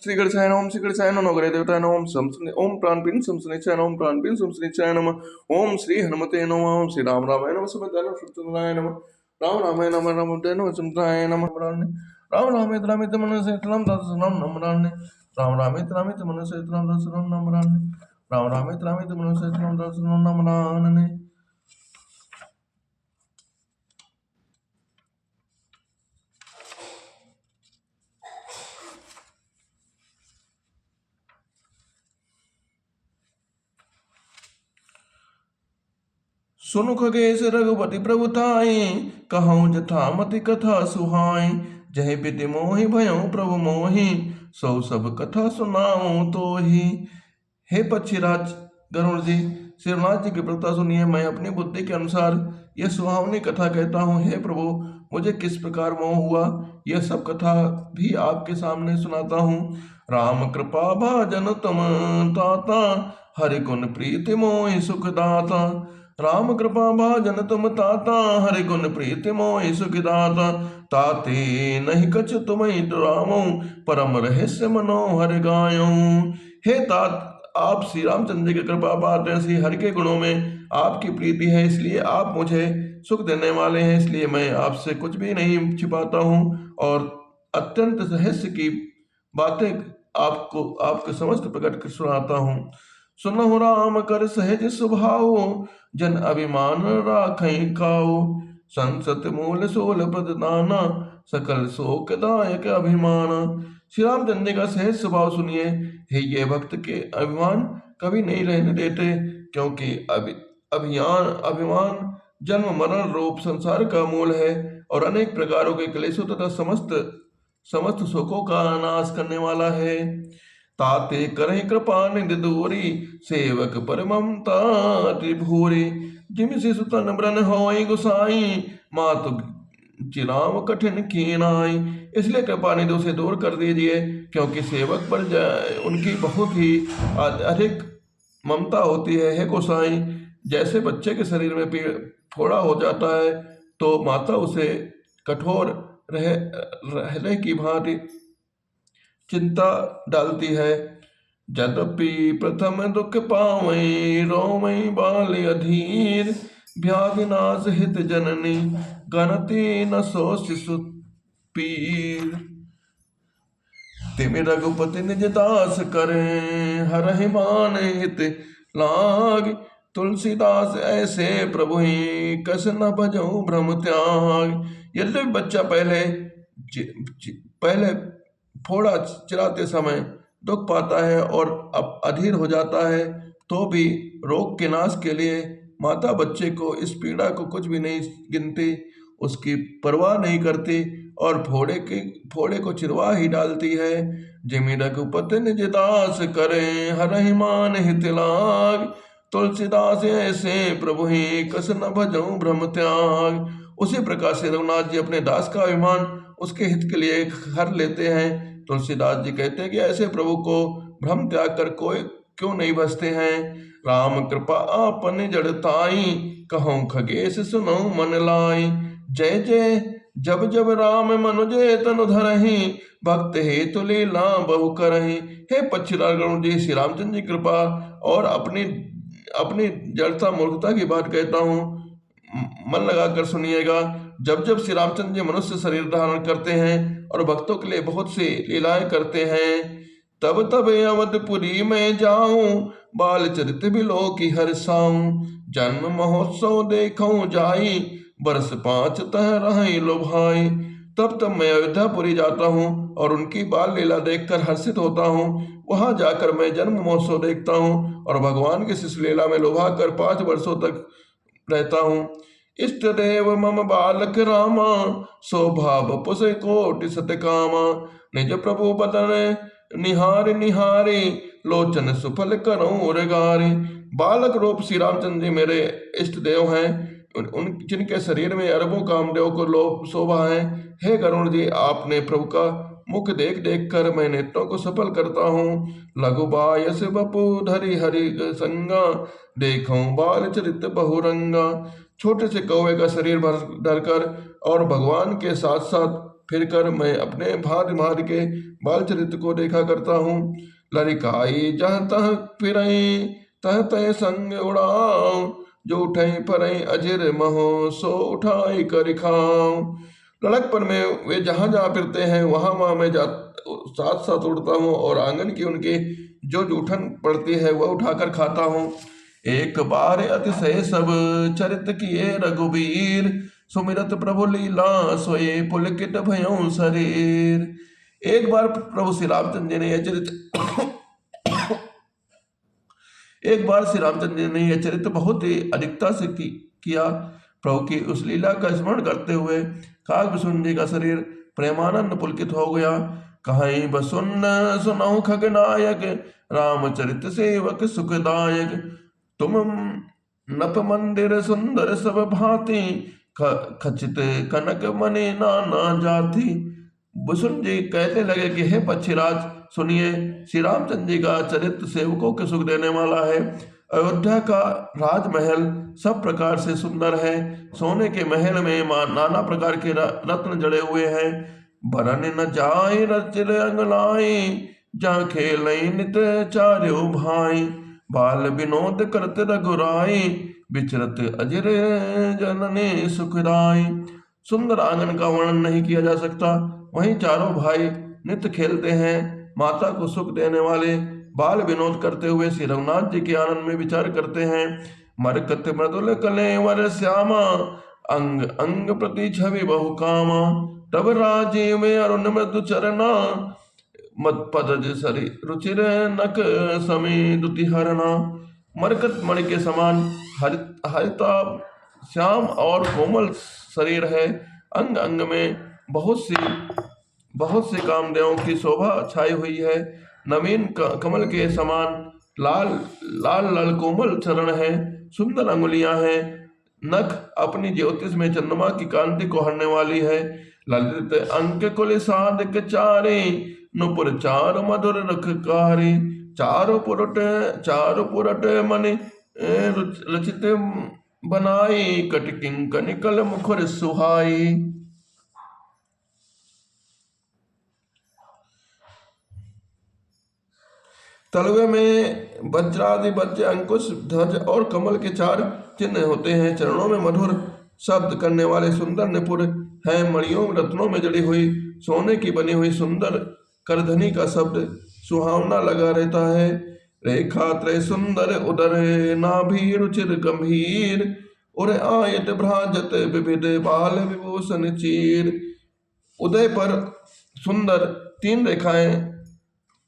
श्री गणेशाय नमः। श्री गणेशाय नमः। नवग्रह देवताय नमः। ओम प्राणपिन सम शनिचराय नमः। प्राणपिन सम शनिचराय नमः। ओम श्री हनुमते नमः। ओम श्री राम रामाय नमः। सुभद्राय नमः। नमः राम रामाय नमः। रामते नमः। चंद्राय नमः। राम रामेत रामेत मनसे राम दासनाम नमराने। राम रामेत रामेत मनसे राम दासनाम नमराने। राम रामेत रामेत मनसे राम दासनाम नमराने। सुनु खगेश रघुपति प्रभुताई, कहूँ जथा मति कथा सुहाई। जय विधि मोहि भयउ प्रभु मोहि, सौ सब कथा सुनाऊं तो ही। हे पक्षीराज गरुड़ जी, श्री रघुनाथ जी की प्रथा सुनिए। मैं अपनी बुद्धि के अनुसार यह सुहावनी कथा कहता हूँ। हे प्रभु, मुझे किस प्रकार मोह हुआ, यह सब कथा भी आपके सामने सुनाता हूँ। राम कृपा भाजन तम ताता, हरि गुण प्रीति मोहि सुखदाता। राम कृपा भाजन तुम ताता, हरि गुण प्रीति मोहि सुखदाता। ताते नहीं कछ तुम्हें डरामो, परम रहस्य मनोहर गायो। हे तात, आप श्री रामचंद्र की कृपा पात्र हैं। श्री हरि के गुणों में आपकी प्रीति है, इसलिए आप मुझे सुख देने वाले हैं। इसलिए मैं आपसे कुछ भी नहीं छिपाता हूँ और अत्यंत रहस्य की बातें आपको आपके समस्त प्रकट कर सुनाता हूँ। सुनहु राम कर सहज स्वभाव, जन अभिमान राखै काऊ। संसत मूल सोल पद नाना, सकल शोकदायक अभिमाना। श्री रामचंद्र का सहज स्वभाव सुनिए। हे ये भक्त के अभिमान कभी नहीं रहने देते, क्योंकि अभिमान जन्म मरण रूप संसार का मूल है और अनेक प्रकारों के क्लेशों तथा समस्त सुखों का नाश करने वाला है। ताते करहि कृपा निधि दूरी, सेवक पर ममता त्रिभूरी। जिम से सुतन ब्रन होई गुसाई, मातु चिराम कठिन कीनाई। इसलिए कृपा निधि उसे दूर कर दीजिए, क्योंकि सेवक पर उनकी बहुत ही अधिक ममता होती है। हे गोसाई, जैसे बच्चे के शरीर में फोड़ा हो जाता है तो माता उसे कठोर रहने की भांति चिंता डालती है। यद्यपि प्रथम दुख पावै, रोमई बाल अधीर। व्याधि नाश हित जननी, गणति न सो शिशु पीर। तिमि रघुपति निज दास करें, हरहि मान हित लाग। तुलसीदास ऐसे प्रभु ही, कस न भजऊं भ्रम त्याग। यदि बच्चा पहले फोड़ा चिराते समय दुख पाता है और अब अधीर हो जाता है, तो भी रोग के नाश के लिए माता बच्चे को इस पीड़ा को कुछ भी नहीं गिनती, उसकी परवाह नहीं करती और फोड़े को चिरवा ही डालती है। जिमि रघुपति निज दास करें, हरहि मान हित लाग। तुलसीदास ऐसे प्रभु ही, कस न भजऊं भ्रम त्याग। उसी प्रकार से रघुनाथ जी अपने दास का अभिमान उसके हित के लिए हर लेते हैं। तुलसीदास जी कहते हैं कि ऐसे प्रभु को भ्रम त्याग कर कोई क्यों नहीं बसते हैं। राम कृपा आपन जड़ताई, कहूँ खगेश सुनो मन लाई। जय जय जब जब राम मनुजे तनु धरहि, भक्त हेतु लीला बहु करहि। हे पक्षीराज गरुड़ जी, श्री रामचंद्र जी कृपा और अपनी जड़ता मूर्खता की बात कहता हूँ, मन लगाकर सुनिएगा। जब जब श्री रामचंद्र जी मनुष्य शरीर धारण करते हैं और भक्तों के लिए बहुत सी लीलाएं करते हैं, तब तब अवधपुरी में जाऊं, बाल चरित बिलो की हर्षाऊं। जन्म महोत्सव देखूं जाई, बरस 5 तह रही लो भाई। तब मैं अयोध्यापुरी जाता हूँ और उनकी बाल लीला देखकर हर्षित होता हूँ। वहां जाकर मैं जन्म महोत्सव देखता हूँ और भगवान की शिशु लीला में लुभा कर 5 वर्षों तक रहता हूँ। इष्ट देव मम बालक रामा, शोभा बपुस कोटि सत कामा। निज प्रभु बदन निहारी निहारी, लोचन सुफल करूं उरगारी। बालक रूप श्री रामचंद्र जी मेरे इष्ट देव हैं, उन जिनके शरीर में अरबों कामदेव को शोभा है। हे गरुड़ जी, आपने प्रभु का मुख देख देख कर मैं नेत्रों को सफल करता हूँ। लघु बायस बपु धरि हरि संगा, देखूं बाल चरित बहुरंगा। छोटे से कौवे का शरीर भर धरकर और भगवान के साथ साथ फिर कर मैं अपने भांति भांति के बाल चरित्र को देखा करता हूँ। लड़िकाई जह तह फिरई तह तय संग उड़ाऊं, जो उठई परई अजिर महो सो उठाई कर खाऊं। लड़कपन में वे जहां जहां फिरते हैं वहां वहां मैं साथ साथ उड़ता हूँ और आंगन की उनकी जो जूठन पड़ती है वह उठाकर खाता हूँ। एक बार अतिशय सब चरित किए रघुबीर, सुमिरत प्रभु लीला सोए पुलकित भयों शरीर। एक बार प्रभु श्री रामचंद्र जी ने यह चरित एक बार श्री रामचंद्र जी ने यह चरित्र बहुत ही अधिकता से किया। प्रभु की उस लीला का स्मरण करते हुए काकभूषण जी का शरीर प्रेमानंद पुलकित हो गया। कहीं बसुन सुनहु खगनायक, रामचरित सेवक सुखदायक। तुम नप मंदिर सुंदर सब भांति, खचित कनक मणि नाना जाति। बुसुन जी कहते लगे कि हे पक्षीराज सुनिए, श्री रामचंद्र जी का चरित्र सेवकों के सुख देने वाला है। अयोध्या का राजमहल सब प्रकार से सुंदर है। सोने के महल में नाना प्रकार के रत्न जड़े हुए हैं। बरन न जाय रचिल अंगलाई, जहाँ खेल नित चार्यो भाई। बाल विनोद करत रघुराई, विचरत अजिर जननी सुखदाई। सुंदर आंगन का वर्णन नहीं किया जा सकता। वहीं चारों भाई नित्य खेलते हैं। माता को सुख देने वाले बाल विनोद करते हुए श्री रघुनाथ जी के आनंद में विचार करते हैं। मरकत मृदुल कलेवर श्यामा, अंग अंग प्रति छवि बहु कामा। तब राजीव में अरुण मृदु चरना, मत पद सरी रुचिर नक समी दुति हरना। मरकत मणि के समान हरिता श्याम और कोमल शरीर है। अंग अंग में बहुत से कामदेवों की शोभा छाई हुई है। नवीन कमल के समान लाल लाल लाल कोमल चरण है। सुंदर अंगुलियां हैं। नख अपनी ज्योतिष में चंद्रमा की कांति को हरने वाली है। ललित अंक कुल साधक चारे, नुपुर चार मधुर रखकारी। चारों पुरट मन रचित बनाई, कटकिंक निकल मुखर सुहाई। तलवे में वज्रादि वज्र अंकुश ध्वज और कमल के 4 चिन्ह होते हैं। चरणों में मधुर शब्द करने वाले सुंदर निपुण हैं। मणियों रत्नों में जड़ी हुई सोने की बनी हुई सुंदर करधनी का शब्द सुहावना लगा रहता है। रेखा त्रय सुंदर उदर नाभि रुचिर गंभीर, उर आयत भ्राजत विविध बाल विभूषण चीर। उदय पर सुंदर 3 रेखाएं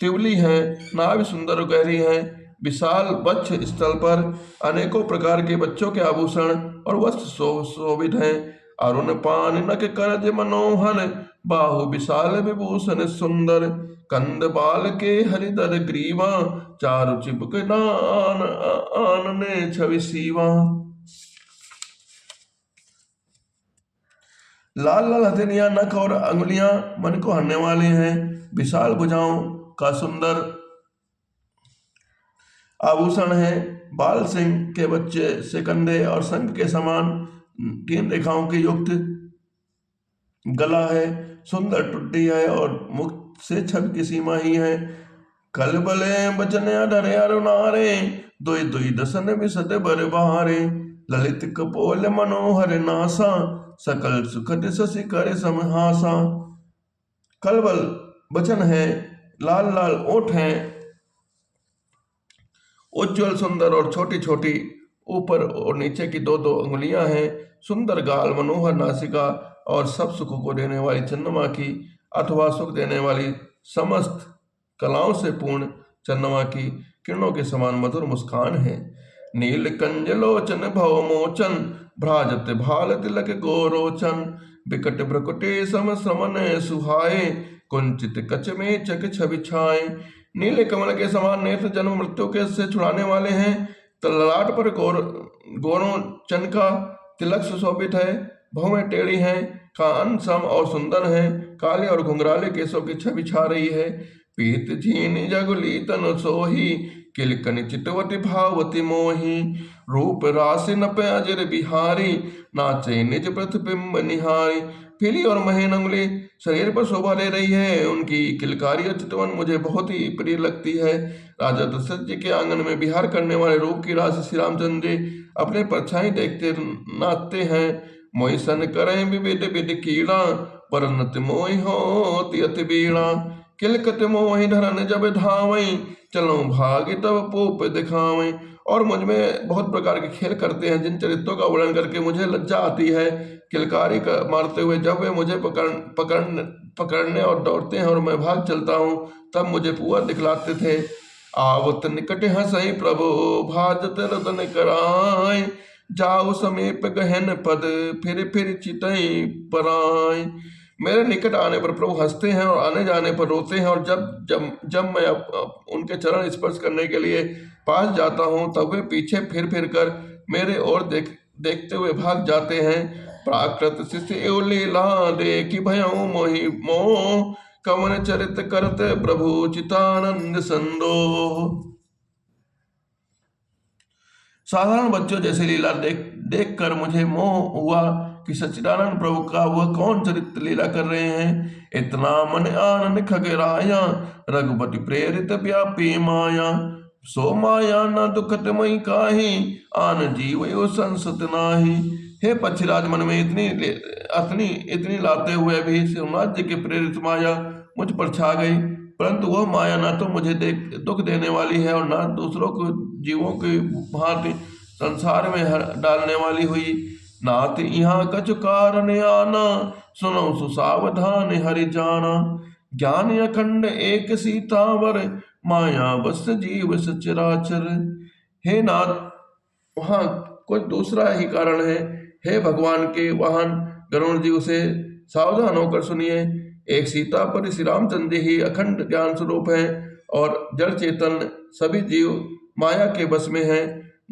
तिवली हैं। नाभि सुंदर गहरी है। विशाल वक्ष स्थल पर अनेकों प्रकार के बच्चों के आभूषण और वस्त्र शोभित हैं। अरुण पान नक करज मनोहर, बाहु विशाल विभूषण सुंदर। कंद बाल के हरिदर ग्रीवा, चारु चिपक आनने छवि सीवा। लाल लाल हथेलियां, नख और अंगुलियां मन को हरने वाली हैं। विशाल भुजाओं का सुंदर आभूषण है। बाल सिंह के बच्चे से कंधे और शंख के समान 3 रेखाओं की युक्त गला है। सुंदर टुड्डी है और मुख से छवि की सीमा ही है। कल बले बचन अधरे अरुणारे, दुई दुई दसन विशद बर बहारे। ललित कपोल मनोहर नासा, सकल सुखद शशि कर समहासा। कलबल वचन है, लाल लाल ओठ हैं, उज्ज्वल सुंदर और छोटी छोटी ऊपर और नीचे की 2-2 अंगुलियां हैं। सुंदर गाल, मनोहर नासिका और सब सुखों को देने वाली चंद्रमा की अथवा सुख देने वाली समस्त कलाओं से पूर्ण चंद्रमा की किरणों के समान मधुर मुस्कान है। नील कंज लोचन भव मोचन, भ्राजत भाल तिलक गोरोचन। विकट भ्रकुटे सम समन सुहाए, कुंचित कच में चक छवि छाए। नीले कमल के समान नेत्र जन्म मृत्यु के से छुड़ाने वाले हैं। ललाट पर गोरों चन का तिलक सुशोभित है। भौहें टेढ़ी हैं, कान सम और सुंदर हैं। काले और घुंघराले केशों की छवि छा रही है। पीत झीन जगुली तनु सोही, किलकनि चितवती भावती मोही। रूप राशि नप अजर बिहारी, नाचे निज प्रतिबिंब निहारी। पीली और महीन अंगुली शरीर पर शोभा ले रही है। उनकी किलकारी और चितवन मुझे बहुत ही प्रिय लगती है। राजा दशरथ जी के आंगन में विहार करने वाले रूप की राशि श्री रामचंद्र जी अपने परछाई देखते नाचते हैं। मोहि सन करें विविध विधि कीड़ा, परनत मोहि होति अति बीड़ा। किलकत मोहि धरन जब धावई, चलो भागी तब पूप दिखावई। और मुझ में बहुत प्रकार के खेल करते हैं जिन चरित्रों का वर्णन करके मुझे लज्जा आती है। किलकारी मारते हुए जब वे मुझे पकड़ने और दौड़ते हैं और मैं भाग चलता हूँ, तब मुझे पुआ दिखलाते थे। आवत निकट हंसई प्रभु, भाजत रतन कराय। जाऊ समीप गहन पद, फिर चितई पराय। मेरे निकट आने पर प्रभु हंसते हैं और आने जाने पर रोते हैं। और जब जब जब मैं उनके चरण स्पर्श करने के लिए पास जाता हूँ, तब वे पीछे फिर कर मेरे ओर देखते हुए भाग जाते हैं। प्राकृत शिष्य लीला देखी भयऊ मोहि मोह, कवन चरित करत प्रभु चितानंद संदोह। साधारण बच्चों जैसे लीला देख कर मुझे मोह हुआ कि सच्चिदानंद प्रभु का वह कौन चरित्र लीला कर रहे हैं। इतना मन आनंद खगराया, रघुपति प्रेरित व्यापी माया। सो माया न दुखत मई काहि, आन जीव यो संसत नाही। हे पक्षीराज, मन में इतनी लाते हुए भी शिवनाथ जी की प्रेरित माया मुझ पर छा गई, परंतु वह माया न तो मुझे दुख देने वाली है और न दूसरों को जीवों की भांति संसार में डालने वाली हुई। नाथ यहाँ कछु कारण आना, सुनो सुसावधान हरि जाना। ज्ञान अखंड एक सीतावर, माया बस जीव सचराचर। हे नाथ, वहाँ कुछ दूसरा ही कारण है। हे भगवान के वाहन गरुण जी, उसे सावधान होकर सुनिए। एक सीता पर श्री रामचंद्र ही अखंड ज्ञान स्वरूप है और जड़ चेतन सभी जीव माया के बस में है।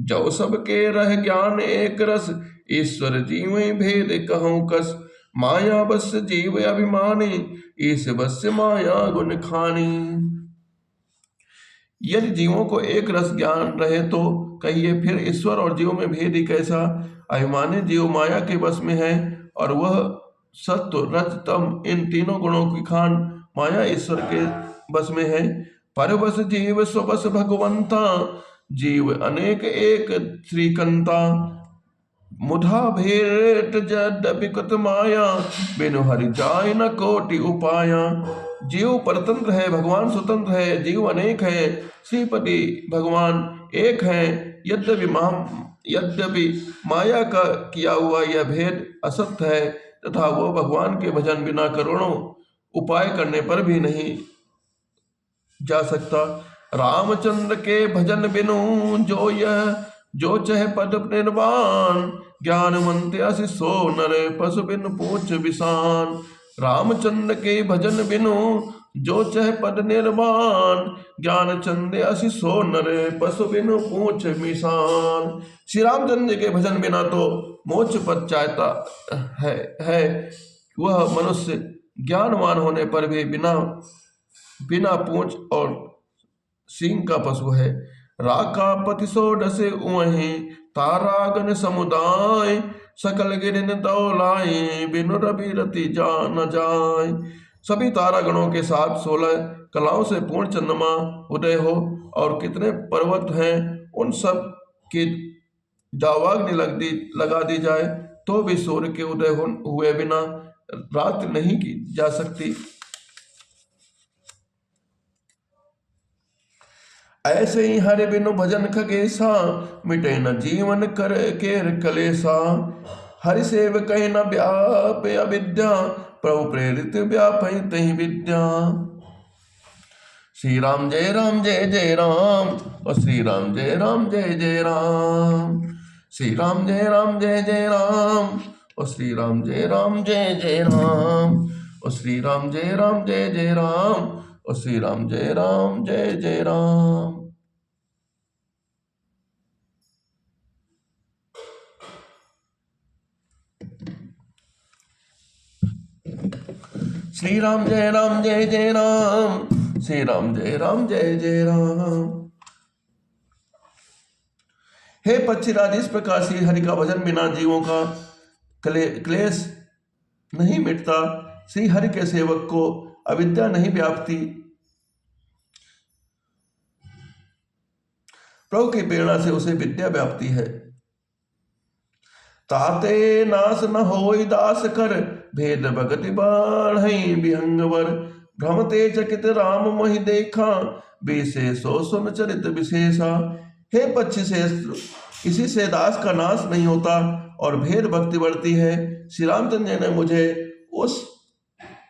जो सबके रह ज्ञान एक रस, ईश्वर जीव भेद कहूँ कस। माया बस जीव अभिमानी, ईस बस माया गुण खानी। यदि जीवों को एक रस ज्ञान रहे तो कहिए फिर ईश्वर और जीव में भेद ही कैसा। अभिमानी जीव माया के बस में है और वह सत्व रज तम इन तीनों गुणों की खान माया ईश्वर के बस में है। परबस जीव स्वबस भगवंता, जीव अनेक एक श्रीकंता। मुधा भेट जद्यपि कृत माया, बिनु हरि जाय न कोटि उपाया। जीव परतंत्र है, भगवान स्वतंत्र है। जीव अनेक है, श्रीपति भगवान एक है। यद्यपि माया का किया हुआ यह भेद असत्य है तथा वो भगवान के भजन बिना करोड़ों उपाय करने पर भी नहीं जा सकता। रामचंद्र के भजन बिनु जो चह पद निर्वाण, ज्ञानवंत सो नर पशु बिन पूछ विषान। रामचंद्र के भजन बिनु जो चह पद निर्वाण, ज्ञान चंद सो नर पशु बिनु पूछ विषान। श्री रामचंद्र के भजन बिना तो मोक्ष पद चाहता है। वह मनुष्य ज्ञानवान होने पर भी बिना पूंछ और सींग का पशु है। राका पति सोडसे उहि, तारागन समुदाय। सकल गिरिन दौलाई, बिनु रवि रति जा न जाय। सभी तारागणों के साथ 16 कलाओं से पूर्ण चंद्रमा उदय हो और कितने पर्वत हैं, उन सब की दावाग्नि लगा दी जाए तो भी सूर्य के उदय हुए बिना रात नहीं की जा सकती। ऐसे ही हरि बिनु भजन खगेसा, मिटे न जीवन कर केर कलेसा। हरि सेव कह न व्याप अविद्या, प्रभु प्रेरित व्याप तही विद्या। श्री राम जय राम जय जय राम, और श्री राम जय राम जय जय राम। श्री राम जय राम जय जय राम, और श्री राम जय राम जय जय राम। और श्री राम जय राम जय जय राम, और श्री राम जय राम जय जय राम। श्री राम जय राम जय जय राम, श्री राम जय राम जय जय राम। हे पक्षीराज, इस प्रकार श्री हरि का भजन बिना जीवों का क्लेश नहीं मिटता, श्री हरि के सेवक को अविद्या नहीं व्यापती। प्रभु की प्रेरणा से उसे विद्या व्याप्ति है। ताते नाश न होई दास कर, भेद भगति बाढ़ई विहंगवर। भ्रमते चकित राम मोहि देखा, विशेषो सुन चरित विशेषा। हे पक्षी से किसी से दास का नाश नहीं होता और भेद भक्ति बढ़ती है। श्री रामचंद्र जी ने मुझे उस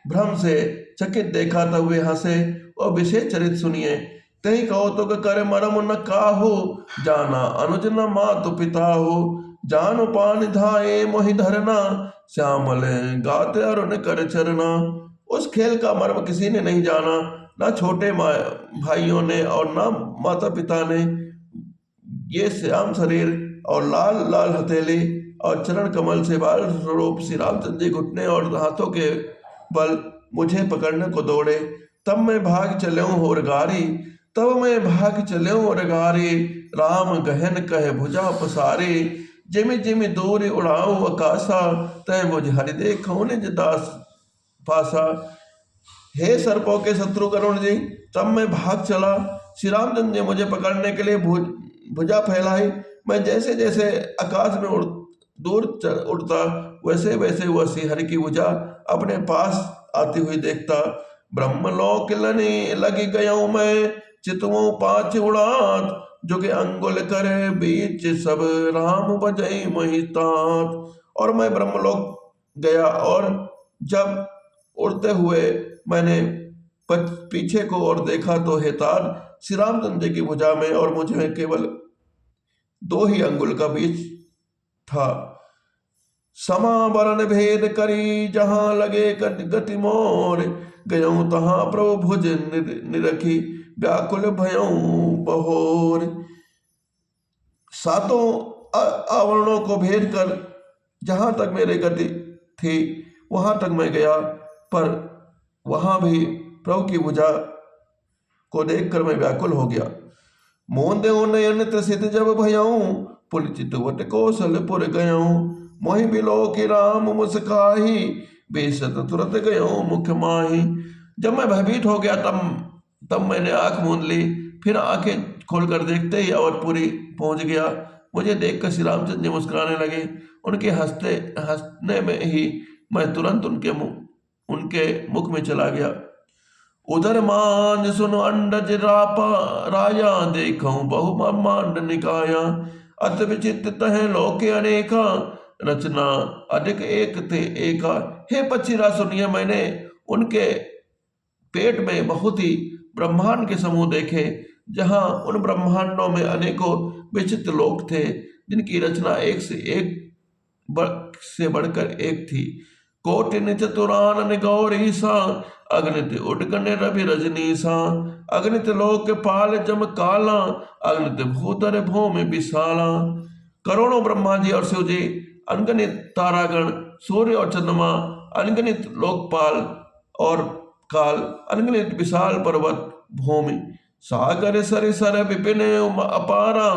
भ्रम से चकित देखा तब वे हंसे और विशेष चरित सुनिए। तही कौतुक कर मरम न काहू, जाना अनुज न मातु पिता हो। जान पान धाये मोहि धरना, श्यामल गाते अरुण कर चरना। उस खेल का मर्म किसी ने नहीं जाना, ना छोटे भाइयों ने और ना माता पिता ने। ये श्याम शरीर और लाल लाल हथेली और चरण कमल से बाल स्वरूप श्री रामचंद्र जी घुटने और हाथों के बल मुझे पकड़ने को दौड़े। तब मैं भाग चलूं और गारी, तब मैं भाग चलूं और गारी। राम गहन कहे भुजा पसारी, जिमि जिमि दूर उड़ाऊ आकाशा। तय मुझ हरि देखो निज दास पासा। हे सर्पों के शत्रु करुण जी, तब मैं भाग चला। श्री रामचंद्र जी मुझे पकड़ने के लिए भुजा फैलाई। मैं जैसे जैसे आकाश में दूर उड़ता वैसे वैसे वह श्री हरि की भुजा अपने पास आती हुई देखता। ब्रह्मलोक लने लगी गयो मैं, चितवों पाँच उड़ात। जो के अंगुल करे बीच सब, राम बजई महितात। और मैं ब्रह्मलोक गया और जब उड़ते हुए मैंने पीछे को और देखा तो हेताद श्री रामचंद्र जी की भुजा में और मुझ में केवल 2 ही अंगुल का बीच था। समावरण भेद करी जहां लगे गति मोर, गयऊ तहां प्रभु भुज निरखी, व्याकुल भयऊ बहोर। 7 आवरणों को भेद कर जहां तक मेरी गति थी वहां तक मैं गया, पर वहां भी प्रभु की भुजा को देखकर मैं व्याकुल हो गया। मोंदे नयन त्रसित जब भयऊ, पुलचित वट कौशलपुर गयऊ। मोहि बिलो की राम मुस्काही, बेसत तुरत गयो मुख माही। जब मैं भयभीत हो गया तब मैंने आंख मूंद ली, फिर आंखें खोलकर देखते ही अवधपुरी पहुंच गया। मुझे देखकर श्री रामचंद्र जी मुस्कुराने लगे। उनके हंसने में ही मैं तुरंत उनके मुख में चला गया। उधर मान सुन अंडज रापा, राया देखूं बहु ब्रह्मांड निकाया। अत विचित्र तह लोके अनेका, रचना अधिक एक थे एका। हे पक्षीराज सुनिए, मैंने उनके पेट में बहुत ही ब्रह्मांड के समूह देखे, जहां उन ब्रह्मांडों में अनेकों विचित्र लोक थे, जिनकी रचना एक से बढ़कर एक थी। कोटिन चतुरानन गौरी सा, अग्नित उडगन रवि रजनी सा। अग्नित लोक पाल जम काला, अग्नित भूधर भूमि विशाला। करोड़ों ब्रह्मा जी और शिव जी, अनगणित तारागण, सूर्य और चंद्रमा, अनगणित लोकपाल और काल, अनगणित विशाल पर्वत भूमि, सागर सरिसर विपिन अपारा।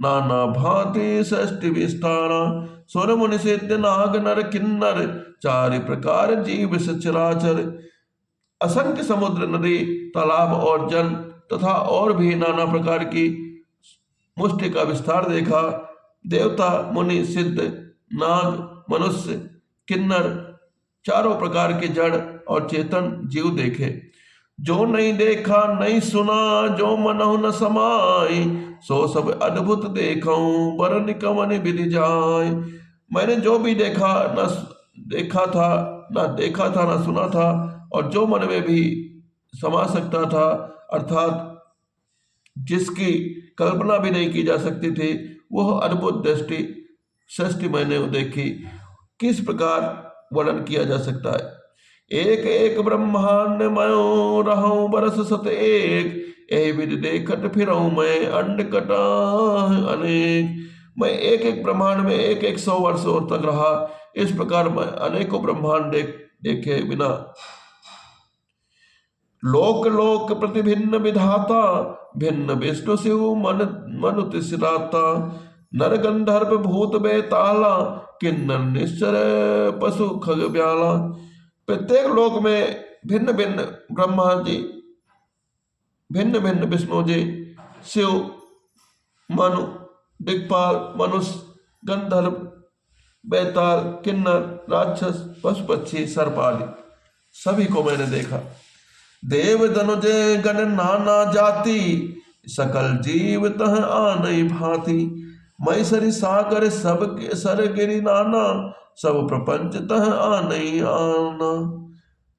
नाना भांति सृष्टि विस्तारा। सुर मुनि सिद्ध नाग नर किन्नर, चारि प्रकार जीव सचराचर। असंख्य समुद्र, नदी, तालाब और जल तथा और भी नाना प्रकार की मुष्टि का विस्तार देखा। देवता, मुनि, सिद्ध, नाग, मनुष्य, किन्नर, चारों प्रकार के जड़ और चेतन जीव देखे। जो नहीं देखा नहीं सुना, जो मनहु न समाई, सो सब अद्भुत देखऊं, बरन कवन विधि जाय। मैंने जो भी देखा था न सुना था, और जो मन में भी समा सकता था, अर्थात जिसकी कल्पना भी नहीं की जा सकती थी, वह अद्भुत सृष्टि मैंने देखी। किस प्रकार वर्णन किया जा सकता है। एक एक ब्रह्मांड मयो रहूं बरस सत एक, यही विधि देखत फिरऊं मैं अंड कटा अनेक। मैं एक एक ब्रह्मांड में एक 100 वर्षों तक रहा। इस प्रकार मैं अनेकों ब्रह्मांड देखे बिना। लोक लोक प्रति भिन्न विधाता, भिन्न विष्णु शिव मन मनु तिसराता। नर गंधर्व भूत बेताला, किन्नर निश्चर पशु खग ब्याला। प्रत्येक लोक में भिन्न भिन्न ब्रह्मा जी, भिन्न भिन्न विष्णु जी, शिव, मनु, दिक्पाल, मनुष्य, गंधर्व, बेताल, किन्नर, राक्षस, पशु पक्षी, सर्प आदि सभी को मैंने देखा। देव धनुज गण नाना जाति, सकल जीव तह आनई भांति। मई सरि सागर सब सर गिरि नाना, सब प्रपंच तह आनई आना।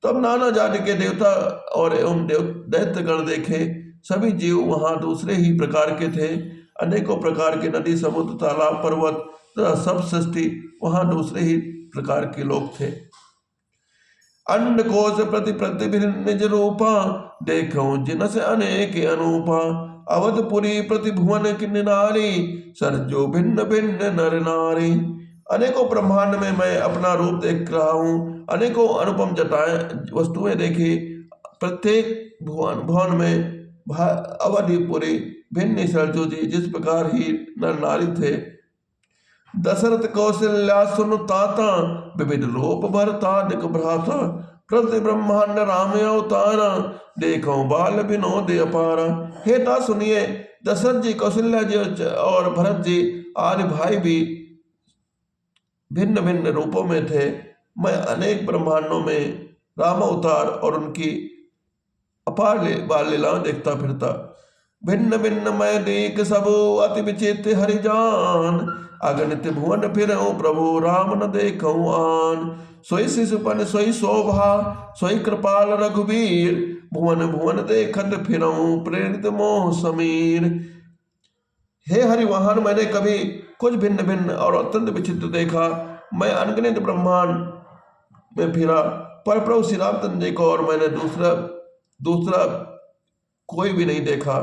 तब नाना जाति के देवता और एवं दैत्य गण देखे। सभी जीव वहां दूसरे ही प्रकार के थे। अनेकों प्रकार के नदी, समुद्र, तालाब, पर्वत तथा सब सृष्टि वहां दूसरे ही प्रकार के लोग थे। अंड कोश प्रति प्रतिभिन्न निज रूपा, देखो जिनस अनेक अनूपा। अवधपुरी प्रति भुवन की नारी, सरजो भिन्न भिन्न नर नारी। अनेकों ब्रह्मांड में मैं अपना रूप देख रहा हूँ। अनेकों अनुपम जटाएं वस्तुएं देखी। प्रत्येक भुवन में अवधिपुरी भिन्न सरजो जी जिस प्रकार ही नर नारी थे। दशरथ कौशल्या सुन ताता, विविध रूप भरतादिक भ्राता। प्रति ब्रह्मांड राम अवतारा, देखो बाल विनोद अपारा। हे ता सुनिए, दशरथ जी, कौशल्या जी और भरत जी आदि भाई भी भिन्न भिन्न रूपों में थे। मैं अनेक ब्रह्मांडों में राम अवतार और उनकी अपार बाल लीलाएं देखता फिरता। भिन्न भिन्न मैं देख सबो, अति विचित्र हरिजान। अगणित भुवन फिरऊं प्रभु, राम न देखऊं आन। सोई शिशुपन सोई शोभा, सोई कृपाल रघुवीर। भुवन भुवन देखत फिरऊं, प्रेरित मोह समीर। हे हरिवाहन, मैंने कभी कुछ भिन्न भिन्न और अत्यंत विचित्र देखा। मैं अनगिनत ब्रह्मांड में फिरा, पर प्रभु श्री रामचंद्र जी को और मैंने दूसरा कोई भी नहीं देखा।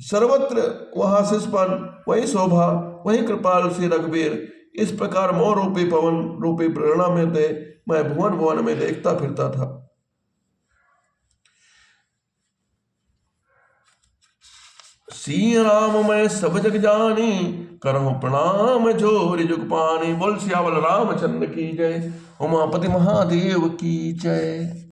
सर्वत्र वहां शिशुपाल, वही शोभा, वही कृपाल श्री रघुवीर। इस प्रकार मोह रूपी पवन रूपी प्रेरणा में थे। मैं भुवन भुवन में देखता फिरता था। सिया राम मैं सब जग जानी, करहु प्रणाम जोरि जुग पानी। बोल सियावल रामचंद्र की जय, उमापति महादेव की जय।